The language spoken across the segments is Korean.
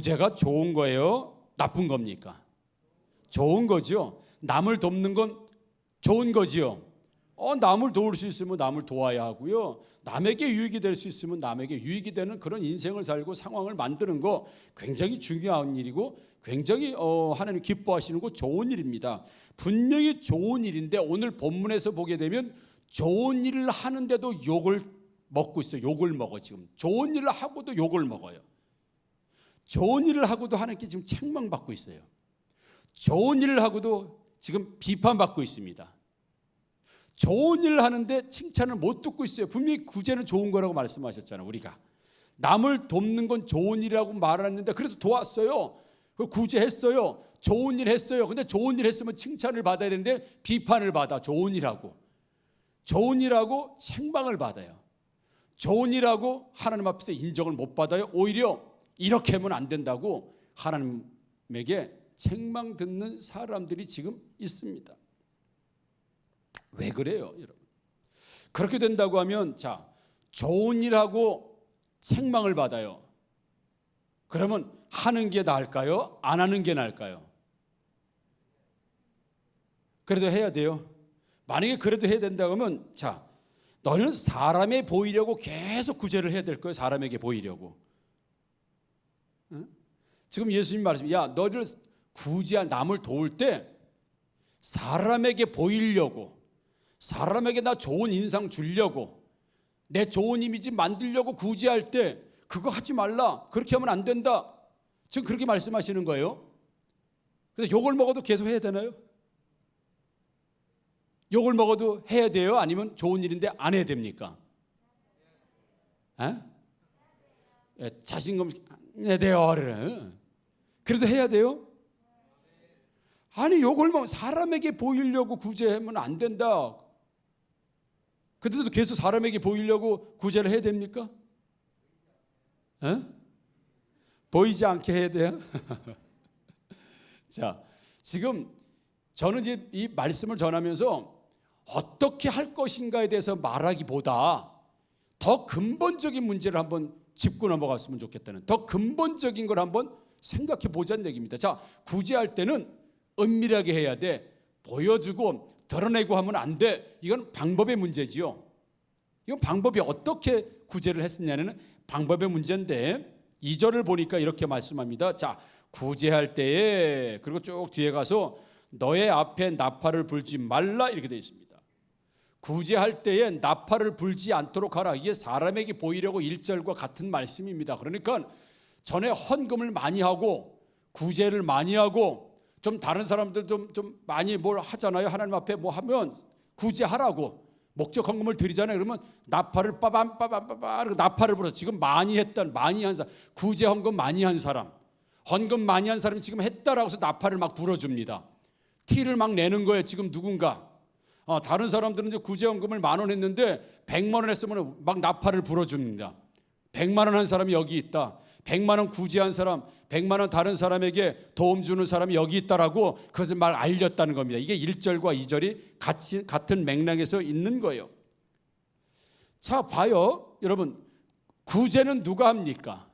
구제가 좋은 거예요? 나쁜 겁니까? 좋은 거죠. 남을 돕는 건 좋은 거지요. 남을 도울 수 있으면 남을 도와야 하고요. 남에게 유익이 될 수 있으면 남에게 유익이 되는 그런 인생을 살고 상황을 만드는 거 굉장히 중요한 일이고 굉장히 하나님 기뻐하시는 거 좋은 일입니다. 분명히 좋은 일인데 오늘 본문에서 보게 되면 좋은 일을 하는데도 욕을 먹고 있어요. 욕을 먹어 지금. 좋은 일을 하고도 욕을 먹어요. 좋은 일을 하고도 하나님께 지금 책망받고 있어요. 좋은 일을 하고도 지금 비판받고 있습니다. 좋은 일을 하는데 칭찬을 못 듣고 있어요. 분명히 구제는 좋은 거라고 말씀하셨잖아요. 우리가 남을 돕는 건 좋은 일이라고 말했는데 그래서 도왔어요. 구제했어요. 좋은 일 했어요. 근데 좋은 일 했으면 칭찬을 받아야 되는데 비판을 받아. 좋은 일하고 책망을 받아요. 좋은 일하고 하나님 앞에서 인정을 못 받아요. 오히려 이렇게 하면 안 된다고 하나님에게 책망 듣는 사람들이 지금 있습니다. 왜 그래요, 여러분? 그렇게 된다고 하면 자, 좋은 일하고 책망을 받아요. 그러면 하는 게 나을까요? 안 하는 게 나을까요? 그래도 해야 돼요. 만약에 그래도 해야 된다고 하면 자, 너는 사람에 보이려고 계속 구제를 해야 될 거예요. 사람에게 보이려고. 응? 지금 예수님이 말씀하십니다. 야, 너를 구제한 남을 도울 때 사람에게 보이려고, 사람에게 나 좋은 인상 주려고, 내 좋은 이미지 만들려고 구제할 때 그거 하지 말라. 그렇게 하면 안 된다. 지금 그렇게 말씀하시는 거예요. 그래서 욕을 먹어도 계속 해야 되나요? 욕을 먹어도 해야 돼요? 아니면 좋은 일인데 안 해야 됩니까? 자신감 해야 돼요. 그래도 해야 돼요? 아니 욕을 먹으면 사람에게 보이려고 구제하면 안 된다. 그런데도 계속 사람에게 보이려고 구제를 해야 됩니까? 보이지 않게 해야 돼요? 자, 지금 저는 이제 이 말씀을 전하면서 어떻게 할 것인가에 대해서 말하기보다 더 근본적인 문제를 한번 짚고 넘어갔으면 좋겠다는, 더 근본적인 걸 한번 생각해 보자는 얘기입니다. 자, 구제할 때는 은밀하게 해야 돼. 보여주고 드러내고 하면 안 돼. 이건 방법의 문제지요. 이건 방법이 어떻게 구제를 했느냐는 방법의 문제인데 2절을 보니까 이렇게 말씀합니다. 자, 구제할 때에, 그리고 쭉 뒤에 가서 너의 앞에 나팔을 불지 말라 이렇게 되어 있습니다. 구제할 때에 나팔을 불지 않도록 하라. 이게 사람에게 보이려고 1절과 같은 말씀입니다. 그러니까 전에 헌금을 많이 하고 구제를 많이 하고 좀 다른 사람들 좀 많이 뭘 하잖아요. 하나님 앞에 뭐 하면 구제하라고 목적 헌금을 드리잖아요. 그러면 나팔을 빠밤 나팔을 불어서 지금 많이 한 사람, 구제 헌금 많이 한 사람, 헌금 많이 한 사람이 지금 했다라고 해서 나팔을 막 불어줍니다. 티를 막 내는 거예요. 지금 누군가 다른 사람들은 이제 구제 헌금을 10,000원 했는데 100만 원 했으면 막 나팔을 불어줍니다. 100만 원 한 사람이 여기 있다. 100만 원 구제한 사람, 100만 원 다른 사람에게 도움 주는 사람이 여기 있다라고 그것을 말 알렸다는 겁니다. 이게 1절과 2절이 같은 맥락에서 있는 거예요. 자, 봐요. 여러분, 구제는 누가 합니까?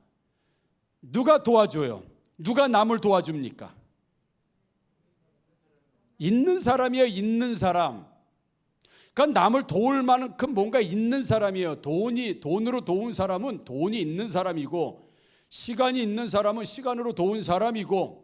누가 도와줘요? 누가 남을 도와줍니까? 있는 사람이에요. 있는 사람. 그러니까 남을 도울 만큼 뭔가 있는 사람이에요. 돈으로 도운 사람은 돈이 있는 사람이고, 시간이 있는 사람은 시간으로 도운 사람이고,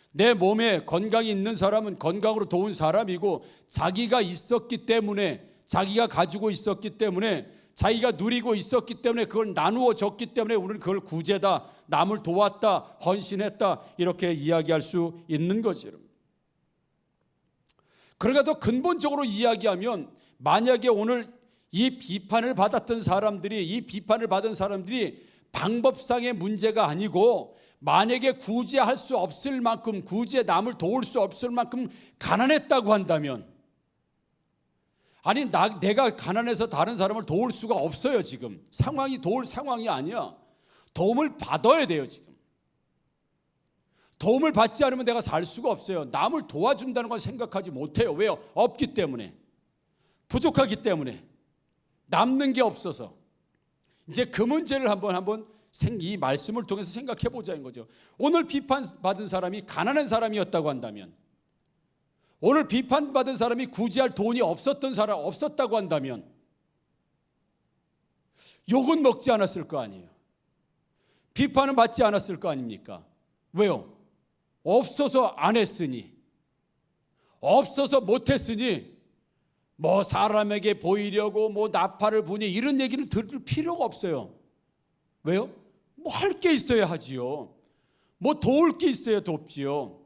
내 몸에 건강이 있는 사람은 건강으로 도운 사람이고, 자기가 있었기 때문에, 자기가 가지고 있었기 때문에, 자기가 누리고 있었기 때문에, 그걸 나누어 줬기 때문에 우리는 그걸 구제다, 남을 도왔다, 헌신했다 이렇게 이야기할 수 있는 거죠. 그러니까 더 근본적으로 이야기하면, 만약에 오늘 이 비판을 받은 사람들이 방법상의 문제가 아니고, 만약에 구제할 수 없을 만큼, 남을 도울 수 없을 만큼 가난했다고 한다면, 아니 내가 가난해서 다른 사람을 도울 수가 없어요. 지금 상황이 도울 상황이 아니야. 도움을 받아야 돼요. 지금 도움을 받지 않으면 내가 살 수가 없어요. 남을 도와준다는 걸 생각하지 못해요. 왜요? 없기 때문에, 부족하기 때문에, 남는 게 없어서. 이제 그 문제를 한번 이 말씀을 통해서 생각해 보자는 거죠. 오늘 비판받은 사람이 가난한 사람이었다고 한다면, 오늘 비판받은 사람이 구제할 돈이 없었다고 한다면 욕은 먹지 않았을 거 아니에요. 비판은 받지 않았을 거 아닙니까? 왜요? 없어서 안 했으니, 없어서 못했으니 뭐 사람에게 보이려고 뭐 나팔을 부니 이런 얘기를 들을 필요가 없어요. 왜요? 뭐 할 게 있어야 하지요. 뭐 도울 게 있어야 돕지요.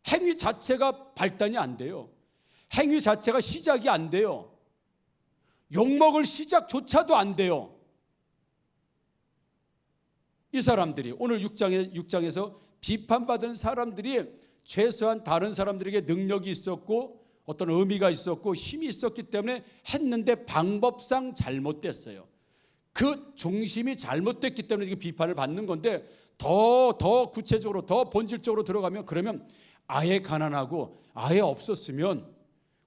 행위 자체가 발단이 안 돼요. 행위 자체가 시작이 안 돼요. 욕먹을 시작조차도 안 돼요. 이 사람들이 오늘 6장에서 비판받은 사람들이 최소한 다른 사람들에게 능력이 있었고 어떤 의미가 있었고 힘이 있었기 때문에 했는데 방법상 잘못됐어요. 그 중심이 잘못됐기 때문에 지금 비판을 받는 건데, 더 구체적으로 더 본질적으로 들어가면, 그러면 아예 가난하고 아예 없었으면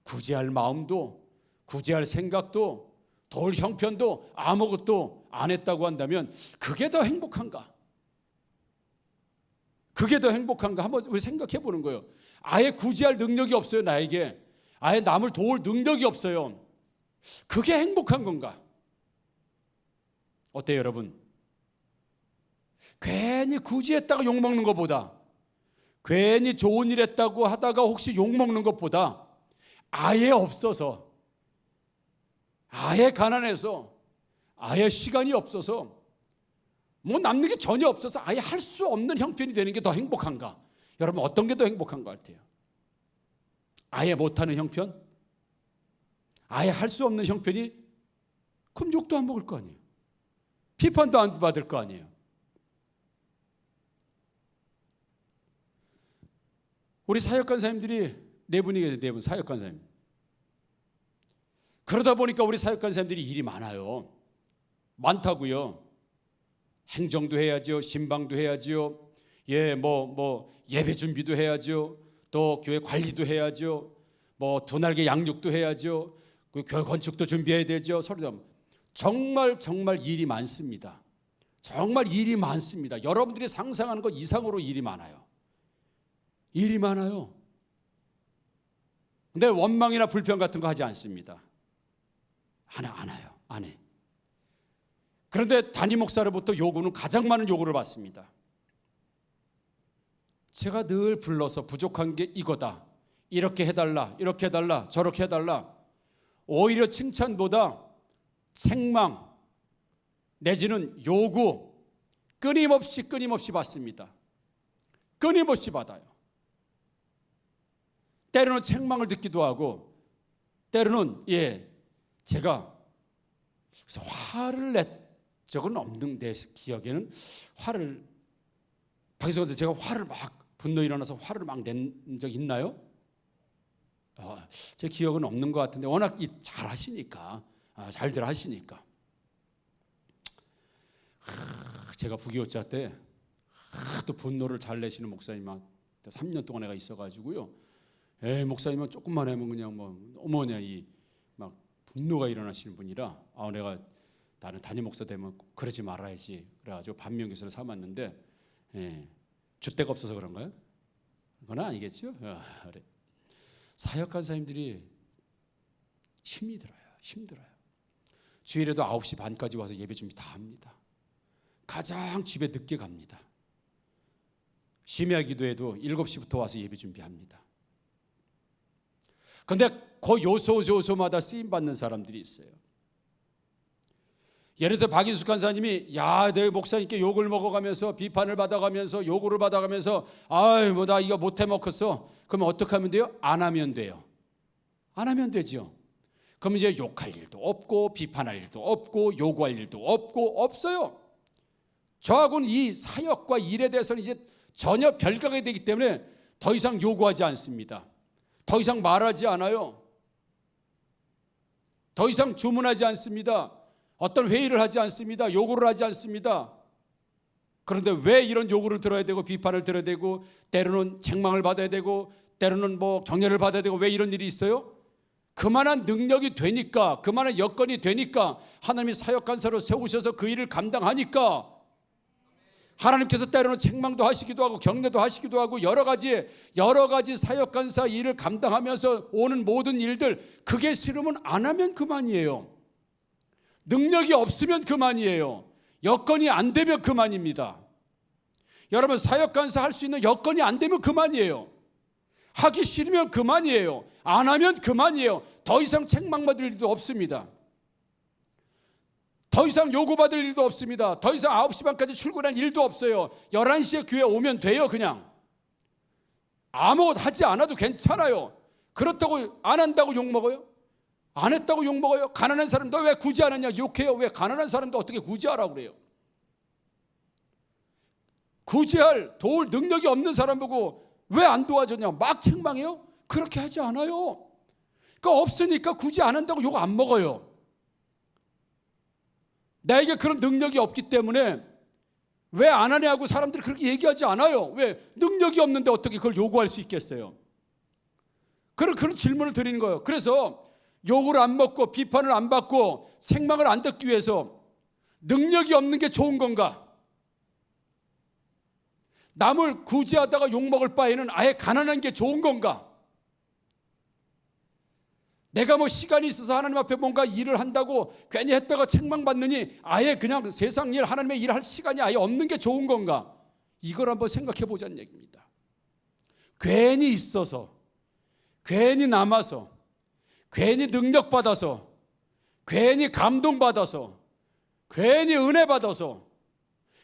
구제할 마음도 구제할 생각도 도울 형편도 아무것도 안 했다고 한다면 그게 더 행복한가? 그게 더 행복한가? 한번 우리 생각해 보는 거예요. 아예 구제할 능력이 없어요. 나에게 아예 남을 도울 능력이 없어요. 그게 행복한 건가? 어때요, 여러분? 괜히 구제했다가 욕먹는 것보다, 괜히 좋은 일 했다고 하다가 혹시 욕먹는 것보다, 아예 없어서, 아예 가난해서, 아예 시간이 없어서, 뭐 남는 게 전혀 없어서 아예 할 수 없는 형편이 되는 게 더 행복한가? 여러분, 어떤 게 더 행복한 것 같아요? 아예 못하는 형편? 아예 할 수 없는 형편이? 그럼 욕도 안 먹을 거 아니에요. 비판도 안 받을 거 아니에요. 우리 사역간사님들이 네 분이겠네요. 네 분 사역간사님. 그러다 보니까 우리 사역간사님들이 일이 많아요. 많다고요. 행정도 해야죠. 신방도 해야죠. 예배 준비도 해야죠. 또 교회 관리도 해야죠. 뭐 두 날개 양육도 해야죠. 그 교회 건축도 준비해야 되죠. 정말 일이 많습니다. 정말 일이 많습니다. 여러분들이 상상하는 것 이상으로 일이 많아요. 일이 많아요. 근데 원망이나 불평 같은 거 하지 않습니다. 안 해. 그런데 담임 목사로부터 요구는 가장 많은 요구를 받습니다. 제가 늘 불러서 부족한 게 이거다. 이렇게 해달라, 이렇게 해달라, 저렇게 해달라. 오히려 칭찬보다 책망 내지는 요구 끊임없이 받습니다. 끊임없이 받아요. 때로는 책망을 듣기도 하고, 때로는 제가 그래서 화를 냈 적은 없는데, 기억에는 박희성, 제가 분노 일어나서 화를 막 낸 적 있나요? 제 기억은 없는 것 같은데, 워낙 잘 하시니까, 잘들 하시니까. 제가 부교육자 때 또 분노를 잘 내시는 목사님한테 3년 동안 내가 있어가지고요. 목사님은 조금만 하면 그냥 어머냐 막 분노가 일어나시는 분이라, 나는 담임 목사 되면 그러지 말아야지. 그래가지고 반면교사를 삼았는데, 줏대가 없어서 그런가요? 그건 아니겠죠. 그래. 사역간사님들이 힘들어요. 주일에도 9시 반까지 와서 예배 준비 다 합니다. 가장 집에 늦게 갑니다. 심야 기도에도 7시부터 와서 예배 준비합니다. 그런데 그 요소마다 쓰임받는 사람들이 있어요. 예를 들어 박인숙 간사님이 내 목사님께 욕을 먹어가면서, 비판을 받아가면서, 요구를 받아가면서, 나 이거 못해 먹겠어. 그러면 어떻게 하면 돼요? 안 하면 돼요. 안 하면 되죠. 그럼 이제 욕할 일도 없고, 비판할 일도 없고, 요구할 일도 없어요. 저하고는 이 사역과 일에 대해서는 이제 전혀 별개가 되기 때문에 더 이상 요구하지 않습니다. 더 이상 말하지 않아요. 더 이상 주문하지 않습니다. 어떤 회의를 하지 않습니다. 요구를 하지 않습니다. 그런데 왜 이런 요구를 들어야 되고, 비판을 들어야 되고, 때로는 책망을 받아야 되고, 때로는 격려를 받아야 되고, 왜 이런 일이 있어요? 그만한 능력이 되니까, 그만한 여건이 되니까, 하나님이 사역간사로 세우셔서 그 일을 감당하니까 하나님께서 때로는 책망도 하시기도 하고 격려도 하시기도 하고 여러 가지 사역 간사 일을 감당하면서 오는 모든 일들, 그게 싫으면 안 하면 그만이에요. 능력이 없으면 그만이에요. 여건이 안 되면 그만입니다. 여러분, 사역 간사 할 수 있는 여건이 안 되면 그만이에요. 하기 싫으면 그만이에요. 안 하면 그만이에요. 더 이상 책망받을 일도 없습니다. 더 이상 요구받을 일도 없습니다. 더 이상 9시 반까지 출근할 일도 없어요. 11시에 교회 오면 돼요. 그냥 아무것도 하지 않아도 괜찮아요. 그렇다고 안 한다고 욕먹어요? 안 했다고 욕먹어요? 가난한 사람 너 왜 굳이 안 하냐 욕해요. 왜 가난한 사람도 어떻게 굳이 하라고 그래요? 굳이 도울 능력이 없는 사람 보고 왜 안 도와줬냐 막 책망해요? 그렇게 하지 않아요. 그러니까 없으니까 굳이 안 한다고 욕 안 먹어요. 나에게 그런 능력이 없기 때문에 왜 안 하냐고 사람들이 그렇게 얘기하지 않아요. 왜? 능력이 없는데 어떻게 그걸 요구할 수 있겠어요? 그런 질문을 드리는 거예요. 그래서 욕을 안 먹고 비판을 안 받고 책망을 안 듣기 위해서 능력이 없는 게 좋은 건가? 남을 구제하다가 욕먹을 바에는 아예 가난한 게 좋은 건가? 내가 뭐 시간이 있어서 하나님 앞에 뭔가 일을 한다고 괜히 했다가 책망받느니 아예 그냥 세상 일, 하나님의 일 할 시간이 아예 없는 게 좋은 건가? 이걸 한번 생각해 보자는 얘기입니다. 괜히 있어서, 괜히 남아서, 괜히 능력받아서, 괜히 감동받아서, 괜히 은혜받아서,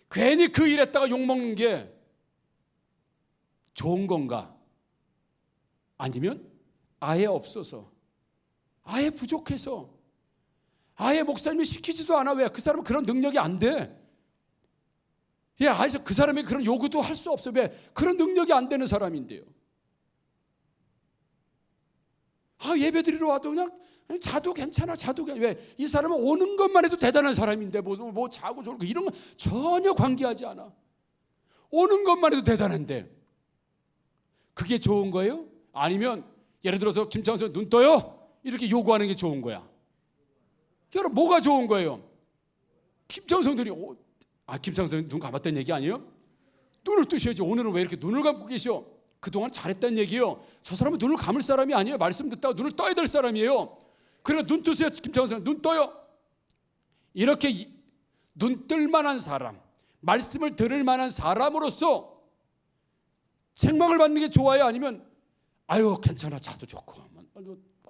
괜히 그 일했다가 욕먹는 게 좋은 건가? 아니면 아예 없어서, 아예 부족해서, 아예 목사님이 시키지도 않아. 왜? 그 사람은 그런 능력이 안 돼. 예, 아예 그 사람이 그런 요구도 할 수 없어. 왜? 그런 능력이 안 되는 사람인데요. 예배 드리러 와도 그냥 자도 괜찮아. 왜? 이 사람은 오는 것만 해도 대단한 사람인데 뭐 자고 졸고 이런 거 전혀 관계하지 않아. 오는 것만 해도 대단한데 그게 좋은 거예요? 아니면 예를 들어서 김창선 눈 떠요? 이렇게 요구하는 게 좋은 거야. 여러분, 뭐가 좋은 거예요? 김창성들이 김창성 눈 감았다는 얘기 아니에요? 눈을 뜨셔야지. 오늘은 왜 이렇게 눈을 감고 계셔? 그동안 잘했다는 얘기예요. 저 사람은 눈을 감을 사람이 아니에요. 말씀 듣다가 눈을 떠야 될 사람이에요. 그러니까 눈 뜨세요. 김창성 눈 떠요. 이렇게 눈 뜰 만한 사람, 말씀을 들을 만한 사람으로서 책망을 받는 게 좋아요? 아니면 아유 괜찮아 자도 좋고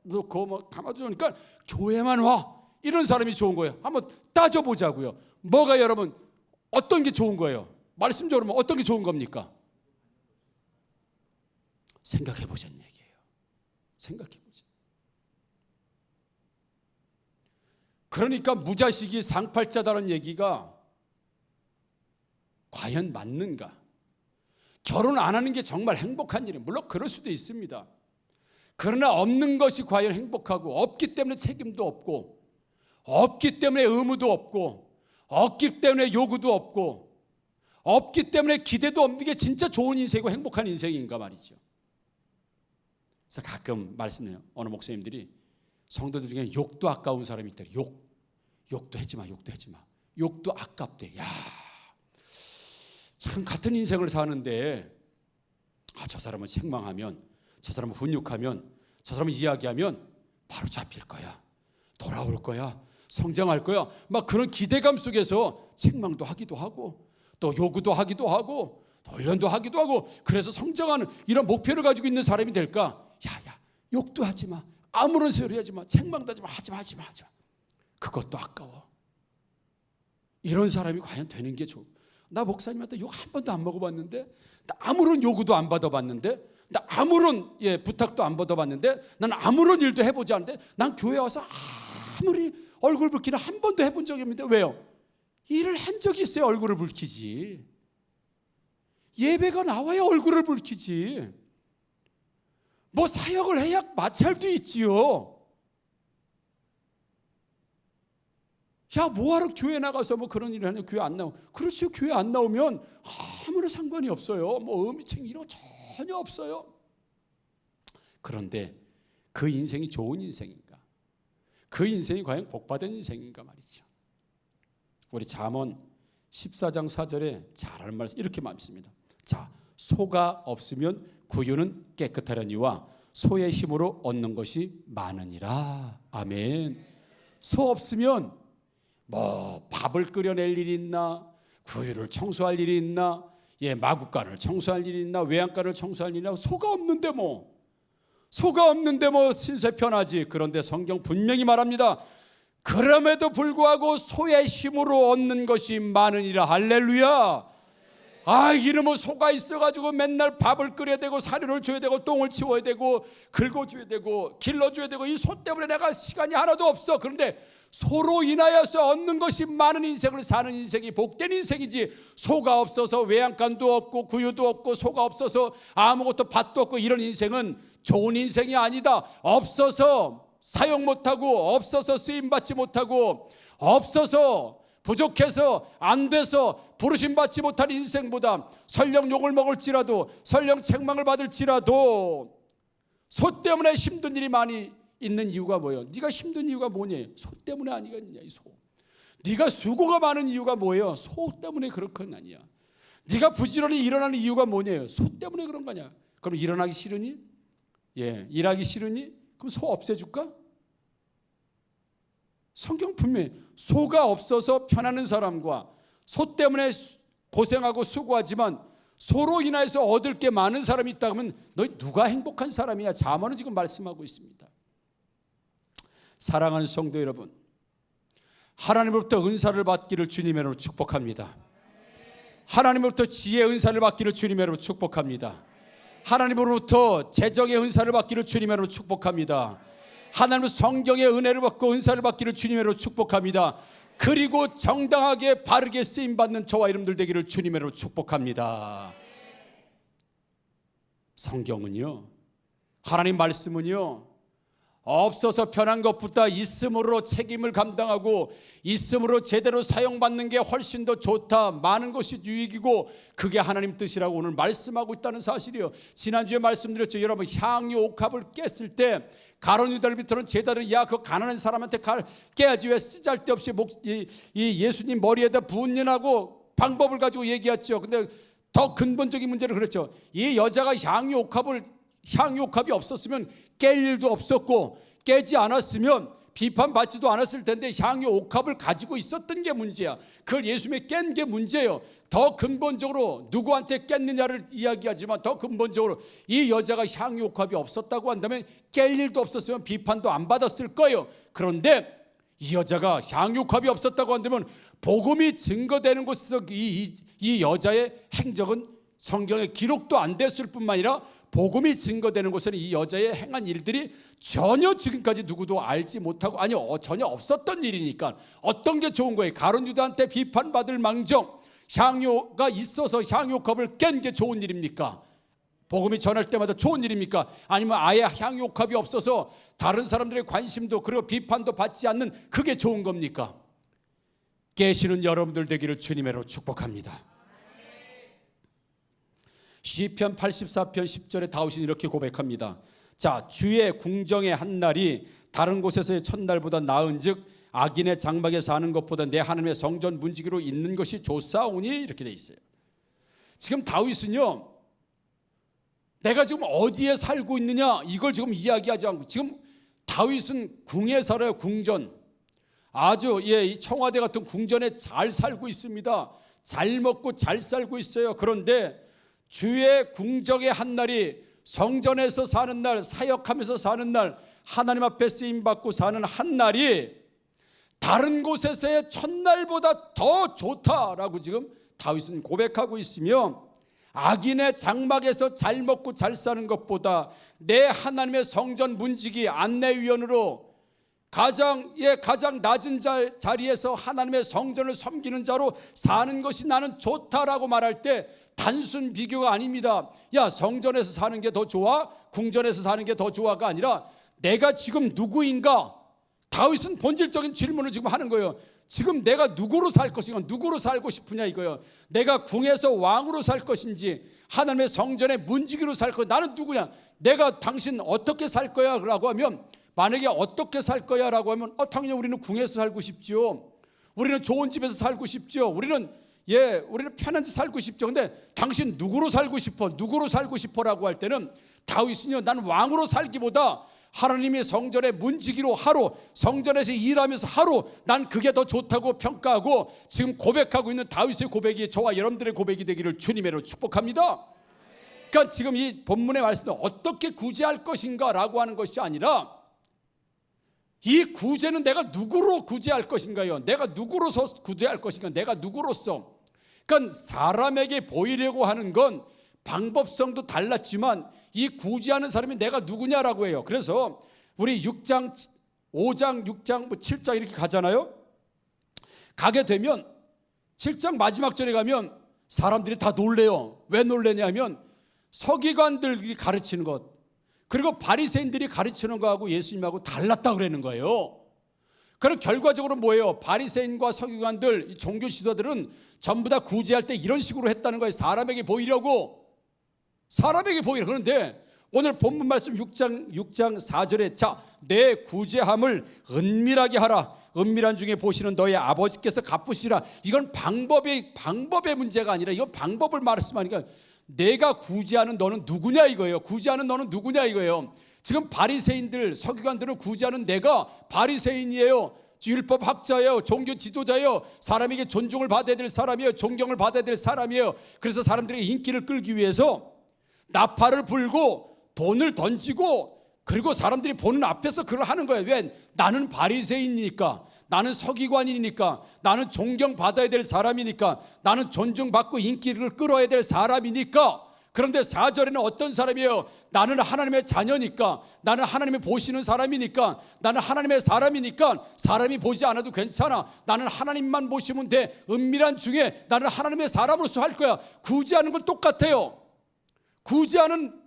놓고 뭐 감아도 좋으니까 교회만 와 이런 사람이 좋은 거예요? 한번 따져보자고요. 뭐가 여러분 어떤 게 좋은 거예요? 말씀적으로 어떤 게 좋은 겁니까? 생각해보자는 얘기예요. 생각해보자. 그러니까 무자식이 상팔자다는 얘기가 과연 맞는가? 결혼 안 하는 게 정말 행복한 일이에요. 물론 그럴 수도 있습니다. 그러나 없는 것이 과연 행복하고, 없기 때문에 책임도 없고, 없기 때문에 의무도 없고, 없기 때문에 요구도 없고, 없기 때문에 기대도 없는 게 진짜 좋은 인생이고 행복한 인생인가 말이죠. 그래서 가끔 말씀해요. 어느 목사님들이 성도들 중에 욕도 아까운 사람이 있대요. 욕도 하지 마. 욕도 아깝대. 야, 참 같은 인생을 사는데 저 사람은 책망하면, 저 사람은 훈육하면, 저 사람은 이야기하면 바로 잡힐 거야, 돌아올 거야, 성장할 거야, 막 그런 기대감 속에서 책망도 하기도 하고 또 요구도 하기도 하고 훈련도 하기도 하고, 그래서 성장하는 이런 목표를 가지고 있는 사람이 될까? 야, 욕도 하지 마, 아무런 소리 하지 마, 책망도 하지 마. 그것도 아까워. 이런 사람이 과연 되는 게 좋아? 나 목사님한테 욕 한 번도 안 먹어봤는데, 나 아무런 요구도 안 받아봤는데, 나 아무런 부탁도 안 받아봤는데, 난 아무런 일도 해보지 않는데, 난 교회 와서 아무리 얼굴 붉히는 한 번도 해본 적이 없는데, 왜요? 일을 한 적이 있어야 얼굴을 붉히지. 예배가 나와야 얼굴을 붉히지. 뭐 사역을 해야 마찰도 있지요. 야, 뭐하러 교회 나가서 뭐 그런 일을 하냐, 교회 안 나오면. 그렇죠. 교회 안 나오면 아무런 상관이 없어요. 뭐 의미책 이런 거 전혀 없어요. 그런데 그 인생이 좋은 인생인가? 그 인생이 과연 복받은 인생인가 말이죠. 우리 잠언 14장 4절에 잘하는 말씀 이렇게 말씀입니다. 자, 소가 없으면 구유는 깨끗하려니와 소의 힘으로 얻는 것이 많으니라. 아멘. 소 없으면 뭐 밥을 끓여낼 일이 있나, 구유를 청소할 일이 있나, 마구간을 청소할 일이 있나, 외양간을 청소할 일이 있나. 소가 없는데 뭐 신세 편하지. 그런데 성경 분명히 말합니다. 그럼에도 불구하고 소의 힘으로 얻는 것이 많으니라. 할렐루야. 이놈의 소가 있어가지고 맨날 밥을 끓여야 되고 사료를 줘야 되고 똥을 치워야 되고 긁어줘야 되고 길러줘야 되고 이 소 때문에 내가 시간이 하나도 없어. 그런데 소로 인하여서 얻는 것이 많은 인생을 사는 인생이 복된 인생이지, 소가 없어서 외양간도 없고 구유도 없고 소가 없어서 아무것도 밭도 없고 이런 인생은 좋은 인생이 아니다. 없어서 사용 못하고, 없어서 쓰임받지 못하고, 없어서 부족해서 안 돼서 부르심받지 못한 인생보다 설령 욕을 먹을지라도, 설령 책망을 받을지라도 소 때문에 힘든 일이 많이 있는 이유가 뭐예요? 네가 힘든 이유가 뭐냐? 소 때문에 아니겠냐? 이 소. 네가 수고가 많은 이유가 뭐예요? 소 때문에 그런 건 아니야. 네가 부지런히 일어나는 이유가 뭐냐요? 소 때문에 그런 거냐? 그럼 일어나기 싫으니? 일하기 싫으니? 그럼 소 없애줄까? 성경 분명히 소가 없어서 편하는 사람과 소 때문에 고생하고 수고하지만 소로 인해서 얻을 게 많은 사람이 있다 그러면 너희 누가 행복한 사람이야? 잠언은 지금 말씀하고 있습니다. 사랑하는 성도 여러분, 하나님으로부터 은사를 받기를 주님의 이름으로 축복합니다. 하나님으로부터 지혜의 은사를 받기를 주님의 이름으로 축복합니다. 하나님으로부터 재정의 은사를 받기를 주님의 이름으로 축복합니다. 하나님은 성경의 은혜를 받고 은사를 받기를 주님의 이름으로 축복합니다. 그리고 정당하게 바르게 쓰임받는 저와 여러분들 되기를 주님의 이름으로 축복합니다. 성경은요, 하나님 말씀은요, 없어서 편한 것보다 있음으로 책임을 감당하고 있음으로 제대로 사용받는 게 훨씬 더 좋다, 많은 것이 유익이고 그게 하나님 뜻이라고 오늘 말씀하고 있다는 사실이에요. 지난주에 말씀드렸죠. 여러분, 향유 옥합을 깼을 때 가룟 유다를 비롯한 제자들이 그 가난한 사람한테 깨야지 왜 쓰잘데없이 이 예수님 머리에다 붓느냐고 방법을 가지고 얘기했죠. 근데 더 근본적인 문제를 그랬죠. 이 여자가 향유 옥합이 없었으면 깰 일도 없었고 깨지 않았으면 비판받지도 않았을 텐데 향유 옥합을 가지고 있었던 게 문제야. 그걸 예수님이 깬 게 문제예요. 더 근본적으로 누구한테 깼느냐를 이야기하지만 더 근본적으로 이 여자가 향유 옥합이 없었다고 한다면 깰 일도 없었으면 비판도 안 받았을 거예요. 그런데 이 여자가 향유 옥합이 없었다고 한다면 복음이 증거되는 곳에서 이 여자의 행적은 성경에 기록도 안 됐을 뿐만 아니라 복음이 증거되는 곳에는 이 여자의 행한 일들이 전혀 지금까지 누구도 알지 못하고 전혀 없었던 일이니까 어떤 게 좋은 거예요? 가룟 유다한테 비판받을 망정 향유가 있어서 향유컵을 깬 게 좋은 일입니까? 복음이 전할 때마다 좋은 일입니까? 아니면 아예 향유컵이 없어서 다른 사람들의 관심도 그리고 비판도 받지 않는 그게 좋은 겁니까? 깨시는 여러분들 되기를 주님으로 축복합니다. 시편 84편 10절에 다윗이 이렇게 고백합니다. 자, 주의 궁정의 한 날이 다른 곳에서의 첫날보다 나은즉 악인의 장막에 사는 것보다 내 하나님의 성전 문지기로 있는 것이 좋사오니, 이렇게 돼 있어요. 지금 다윗은요, 내가 지금 어디에 살고 있느냐 이걸 지금 이야기하지 않고 지금 다윗은 궁에 살아요. 궁전, 아주 이 청와대 같은 궁전에 잘 살고 있습니다. 잘 먹고 잘 살고 있어요. 그런데 주의 궁정의 한 날이 성전에서 사는 날, 사역하면서 사는 날, 하나님 앞에 쓰임받고 사는 한 날이 다른 곳에서의 첫날보다 더 좋다라고 지금 다윗은 고백하고 있으며, 악인의 장막에서 잘 먹고 잘 사는 것보다 내 하나님의 성전 문지기 안내위원으로 가장 낮은 자리에서 하나님의 성전을 섬기는 자로 사는 것이 나는 좋다라고 말할 때 단순 비교가 아닙니다. 야, 성전에서 사는 게 더 좋아? 궁전에서 사는 게 더 좋아가 아니라 내가 지금 누구인가? 다윗은 본질적인 질문을 지금 하는 거예요. 지금 내가 누구로 살 것인가? 누구로 살고 싶으냐 이거예요. 내가 궁에서 왕으로 살 것인지 하나님의 성전의 문지기로 살 것인지, 나는 누구냐? 내가 당신 어떻게 살 거야? 라고 하면, 만약에 어떻게 살 거야? 라고 하면 당연히 우리는 궁에서 살고 싶지요. 우리는 좋은 집에서 살고 싶지요. 우리는 예, 우리는 편안히 살고 싶죠. 근데 당신 누구로 살고 싶어? 누구로 살고 싶어라고 할 때는 다윗은요, 난 왕으로 살기보다 하나님의 성전의 문지기로 하루, 성전에서 일하면서 하루, 난 그게 더 좋다고 평가하고 지금 고백하고 있는 다윗의 고백이 저와 여러분들의 고백이 되기를 주님으로 축복합니다. 그러니까 지금 이 본문의 말씀은 어떻게 구제할 것인가 라고 하는 것이 아니라 이 구제는 내가 누구로 구제할 것인가요? 내가 누구로서 구제할 것인가? 내가 누구로서? 그러니까 사람에게 보이려고 하는 건 방법성도 달랐지만 이 구제하는 사람이 내가 누구냐라고 해요. 그래서 우리 6장, 5장, 6장, 7장 이렇게 가잖아요. 가게 되면 7장 마지막 절에 가면 사람들이 다 놀래요. 왜 놀래냐면 서기관들이 가르치는 것 그리고 바리새인들이 가르치는 거하고 예수님하고 달랐다고 그러는 거예요. 그럼 결과적으로 뭐예요? 바리새인과 서기관들, 이 종교 지도자들은 전부 다 구제할 때 이런 식으로 했다는 거예요. 사람에게 보이려고. 그런데 오늘 본문 말씀 6장 4절에 자, 내 구제함을 은밀하게 하라. 은밀한 중에 보시는 너의 아버지께서 갚으시라. 이건 방법의 문제가 아니라 이건 방법을 말씀하니까 내가 구제하는 너는 누구냐 이거예요. 구제하는 너는 누구냐 이거예요. 지금 바리새인들, 서기관들을 구제하는 내가 바리새인이에요. 율법 학자예요. 종교 지도자예요. 사람에게 존중을 받아야 될 사람이에요. 존경을 받아야 될 사람이에요. 그래서 사람들에게 인기를 끌기 위해서 나팔을 불고 돈을 던지고 그리고 사람들이 보는 앞에서 그걸 하는 거예요. 왜? 나는 바리새인이니까, 나는 서기관이니까, 나는 존경받아야 될 사람이니까, 나는 존중받고 인기를 끌어야 될 사람이니까. 그런데 4절에는 어떤 사람이에요? 나는 하나님의 자녀니까, 나는 하나님이 보시는 사람이니까, 나는 하나님의 사람이니까 사람이 보지 않아도 괜찮아. 나는 하나님만 보시면 돼. 은밀한 중에 나는 하나님의 사람으로서 할 거야. 구제하는 건 똑같아요. 구제하는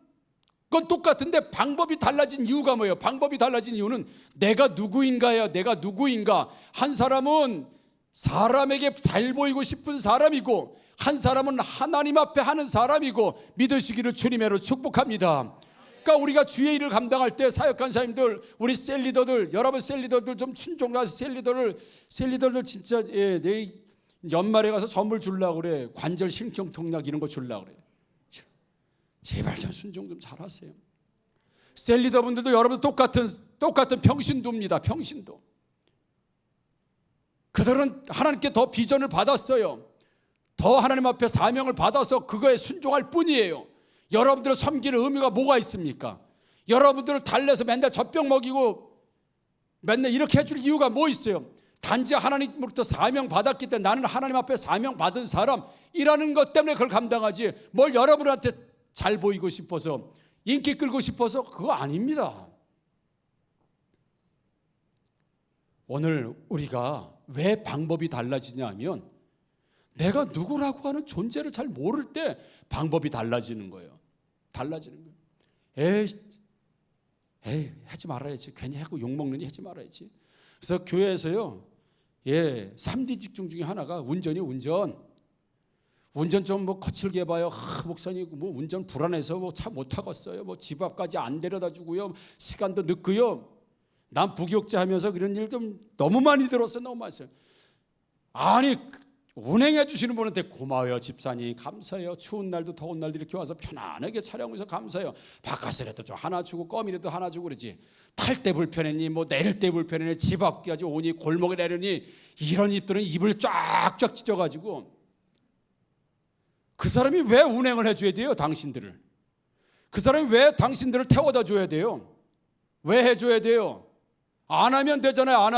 건 똑같은데 방법이 달라진 이유가 뭐예요? 방법이 달라진 이유는 내가 누구인가요? 내가 누구인가? 한 사람은 사람에게 잘 보이고 싶은 사람이고 한 사람은 하나님 앞에 하는 사람이고 믿으시기를 주님으로 축복합니다. 그러니까 우리가 주의 일을 감당할 때 사역한 사람들, 우리 셀리더들, 여러분 셀리더들 좀 순종하서 셀리더들 진짜 내 연말에 가서 선물 주려고 그래. 관절 신경통약 이런 거 주려고 그래. 제발 좀 순종 좀 잘하세요. 셀리더분들도 여러분 똑같은 평신도입니다. 평신도. 그들은 하나님께 더 비전을 받았어요. 더 하나님 앞에 사명을 받아서 그거에 순종할 뿐이에요. 여러분들을 섬기는 의미가 뭐가 있습니까? 여러분들을 달래서 맨날 젖병 먹이고 맨날 이렇게 해줄 이유가 뭐 있어요? 단지 하나님으로부터 사명 받았기 때문에 나는 하나님 앞에 사명 받은 사람이라는 것 때문에 그걸 감당하지 뭘 여러분한테 잘 보이고 싶어서 인기 끌고 싶어서 그거 아닙니다. 오늘 우리가 왜 방법이 달라지냐 하면 내가 누구라고 하는 존재를 잘 모를 때 방법이 달라지는 거예요. 에이 하지 말아야지. 괜히 하고 욕먹느니 하지 말아야지. 그래서 교회에서요 3D 직종 중에 하나가 운전 좀 뭐 거칠게 해봐요. 목사님 뭐 운전 불안해서 뭐 차 못 타겠어요. 뭐 집 앞까지 안 데려다 주고요. 시간도 늦고요. 난 부교육자 하면서 그런 일 좀 너무 많이 들었어요. 너무 많이. 아니 운행해 주시는 분한테 고마워요. 집사님 감사해요. 추운 날도 더운 날도 이렇게 와서 편안하게 촬영해서 감사해요. 바깥에라도 좀 하나 주고 껌이라도 하나 주고 그러지. 탈 때 불편했니 뭐 내릴 때 불편했니 집 앞까지 오니 골목에 내려니 이런 입들은 입을 쫙쫙 찢어가지고 그 사람이 왜 운행을 해줘야 돼요? 당신들을. 그 사람이 왜 당신들을 태워다 줘야 돼요? 왜 해줘야 돼요? 안 하면 되잖아요. 안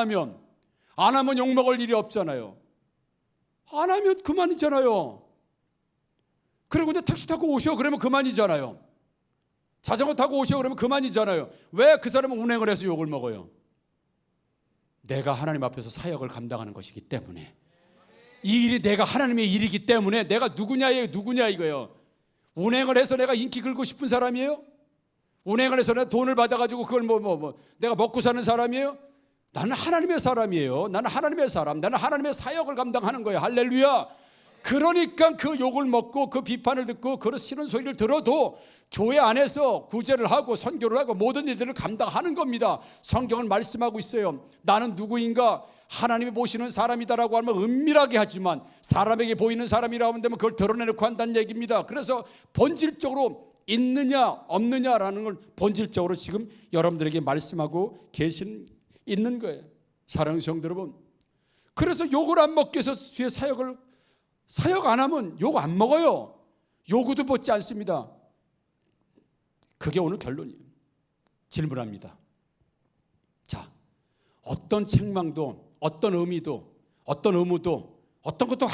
하면 욕먹을 일이 없잖아요. 안 하면 그만이잖아요. 그리고 이제 택시 타고 오셔 그러면 그만이잖아요. 자전거 타고 오셔 그러면 그만이잖아요. 왜 그 사람은 운행을 해서 욕을 먹어요? 내가 하나님 앞에서 사역을 감당하는 것이기 때문에 이 일이 내가 하나님의 일이기 때문에 내가 누구냐 이거예요. 운행을 해서 내가 인기 끌고 싶은 사람이에요? 운행을 해서 내가 돈을 받아가지고 그걸 내가 먹고 사는 사람이에요? 나는 하나님의 사람이에요. 나는 하나님의 사람. 나는 하나님의 사역을 감당하는 거예요. 할렐루야. 그러니까 그 욕을 먹고 그 비판을 듣고 그런 싫은 소리를 들어도 교회 안에서 구제를 하고 선교를 하고 모든 일들을 감당하는 겁니다. 성경은 말씀하고 있어요. 나는 누구인가? 하나님이 보시는 사람이다라고 하면 은밀하게 하지만 사람에게 보이는 사람이라고 하면 그걸 드러내놓고 한다는 얘기입니다. 그래서 본질적으로 있느냐 없느냐라는 걸 본질적으로 지금 여러분들에게 말씀하고 있는 거예요. 사랑하는 성도 여러분, 그래서 욕을 안 먹기 위해서 주의 사역 안 하면 욕 안 먹어요. 요구도 받지 않습니다. 그게 오늘 결론이에요. 질문합니다. 자, 어떤 책망도 어떤 의미도 어떤 의무도 어떤 것도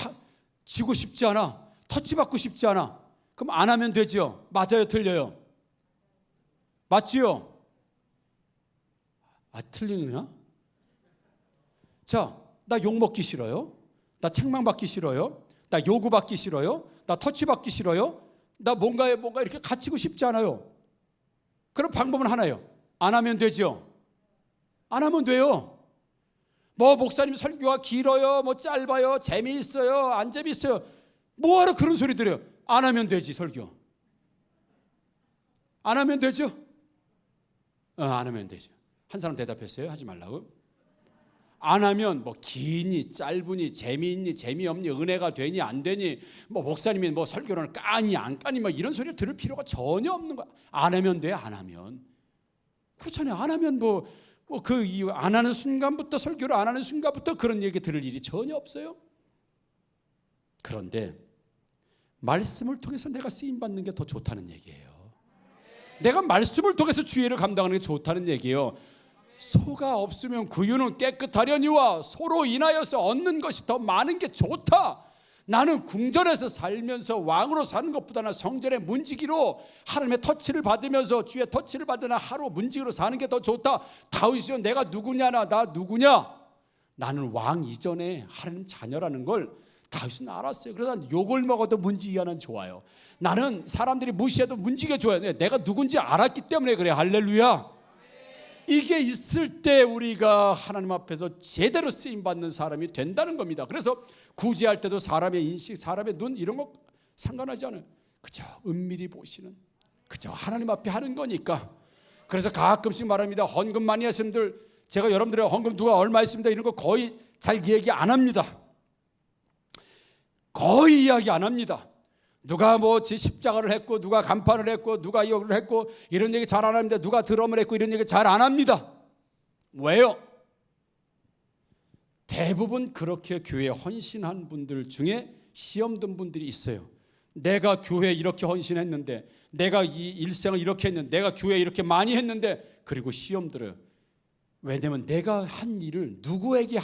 지고 싶지 않아, 터치받고 싶지 않아. 그럼 안 하면 되죠. 맞아요, 틀려요? 맞지요? 틀리나? 자, 나 욕먹기 싫어요? 나 책망받기 싫어요? 나 요구받기 싫어요? 나 터치받기 싫어요? 나 뭔가 이렇게 갇히고 싶지 않아요. 그럼 방법은 하나예요. 안 하면 되죠. 안 하면 돼요. 뭐 목사님 설교가 길어요, 뭐 짧아요, 재미있어요, 안 재미있어요, 뭐하러 그런 소리 들어요? 안 하면 되지. 설교 안 하면 되죠. 안 하면 되죠. 한 사람 대답했어요. 하지 말라고. 안 하면 뭐 기니 짧으니 재미있니 재미없니 은혜가 되니 안 되니 뭐 목사님이 뭐 설교를 까니 안 까니 뭐 이런 소리 들을 필요가 전혀 없는 거야. 안 하면 돼. 안 하면 그렇잖아요. 안 하면 안 하는 순간부터 설교를 안 하는 순간부터 그런 얘기 들을 일이 전혀 없어요. 그런데 말씀을 통해서 내가 쓰임 받는 게 더 좋다는 얘기예요. 내가 말씀을 통해서 주의를 감당하는 게 좋다는 얘기예요. 소가 없으면 구유는 깨끗하려니와 소로 인하여서 얻는 것이 더 많은 게 좋다. 나는 궁전에서 살면서 왕으로 사는 것보다는 성전의 문지기로 하나님의 터치를 받으면서 주의 터치를 받으나 하루 문지기로 사는 게 더 좋다. 다윗이요, 내가 누구냐? 나 누구냐? 나는 왕 이전에 하나님 자녀라는 걸 다윗은 알았어요. 그래서 난 욕을 먹어도 문지기가는 좋아요. 나는 사람들이 무시해도 문지기가 좋아요. 내가 누군지 알았기 때문에 그래. 할렐루야. 이게 있을 때 우리가 하나님 앞에서 제대로 쓰임받는 사람이 된다는 겁니다. 그래서 구제할 때도 사람의 인식, 사람의 눈 이런 거 상관하지 않아요. 그저 은밀히 보시는, 그저 하나님 앞에 하는 거니까. 그래서 가끔씩 말합니다. 헌금 많이 하시는 분들, 제가 여러분들의 헌금 누가 얼마 했습니다 이런 거 거의 잘 얘기 안 합니다. 거의 이야기 안 합니다. 누가 뭐 십자가를 했고 누가 간판을 했고 누가 이걸 했고 이런 얘기 잘 안 합니다. 누가 드럼을 했고 이런 얘기 잘 안 합니다. 왜요? 대부분 그렇게 교회에 헌신한 분들 중에 시험 든 분들이 있어요. 내가 교회에 이렇게 헌신했는데, 내가 이 일생을 이렇게 했는데, 내가 교회에 이렇게 많이 했는데, 그리고 시험 들어요. 왜냐하면 내가 한 일을 누구에게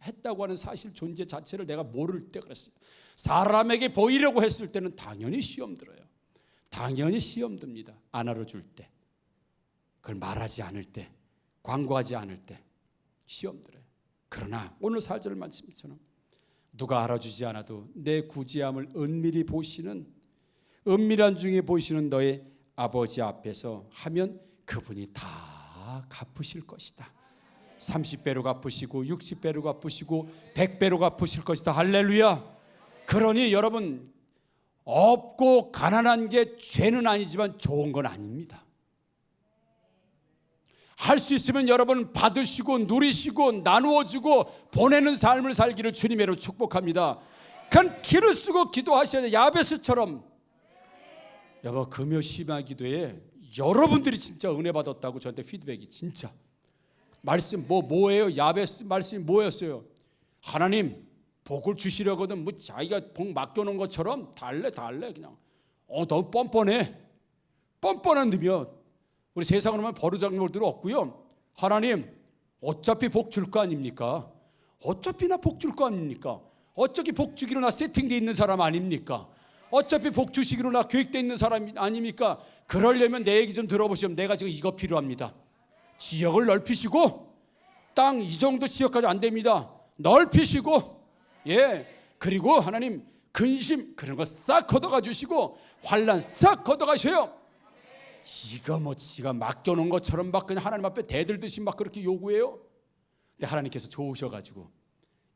했다고 하는 사실 존재 자체를 내가 모를 때 그랬어요. 사람에게 보이려고 했을 때는 당연히 시험 들어요. 당연히 시험 듭니다. 안 알아줄 때, 그걸 말하지 않을 때, 광고하지 않을 때 시험 들어요. 그러나 오늘 4절 말씀처럼 누가 알아주지 않아도 내 구제함을 은밀히 보시는, 은밀한 중에 보시는 너의 아버지 앞에서 하면 그분이 다 갚으실 것이다. 30배로 갚으시고 60배로 갚으시고 100배로 갚으실 것이다. 할렐루야. 그러니 여러분, 없고 가난한 게 죄는 아니지만 좋은 건 아닙니다. 할 수 있으면 여러분 받으시고 누리시고 나누어주고 보내는 삶을 살기를 주님으로 축복합니다. 그냥 길을 쓰고 기도하셔야 돼요. 야베스처럼. 여보, 금요 심야 기도에 여러분들이 진짜 은혜 받았다고 저한테 피드백이 진짜. 말씀 뭐예요? 야베스 말씀이 뭐였어요? 하나님 복을 주시려거든 뭐 자기가 복 맡겨놓은 것처럼 달래 그냥. 너무 뻔뻔한 놈이야. 우리 세상으로 보면 버르장머리들 없고요. 하나님 어차피 복 줄 거 아닙니까? 어차피 나 복 줄 거 아닙니까? 어차피 복 주기로 나 세팅되어 있는 사람 아닙니까? 어차피 복 주시기로 나 계획되어 있는 사람 아닙니까? 그러려면 내 얘기 좀 들어보시면 내가 지금 이거 필요합니다. 지역을 넓히시고, 땅 이 정도 지역까지 안 됩니다. 넓히시고, 그리고 하나님 근심 그런 거 싹 걷어가 주시고 환난 싹 걷어가셔요. 이거 뭐 지가 맡겨놓은 것처럼 막 그냥 하나님 앞에 대들듯이 막 그렇게 요구해요. 근데 하나님께서 좋으셔가지고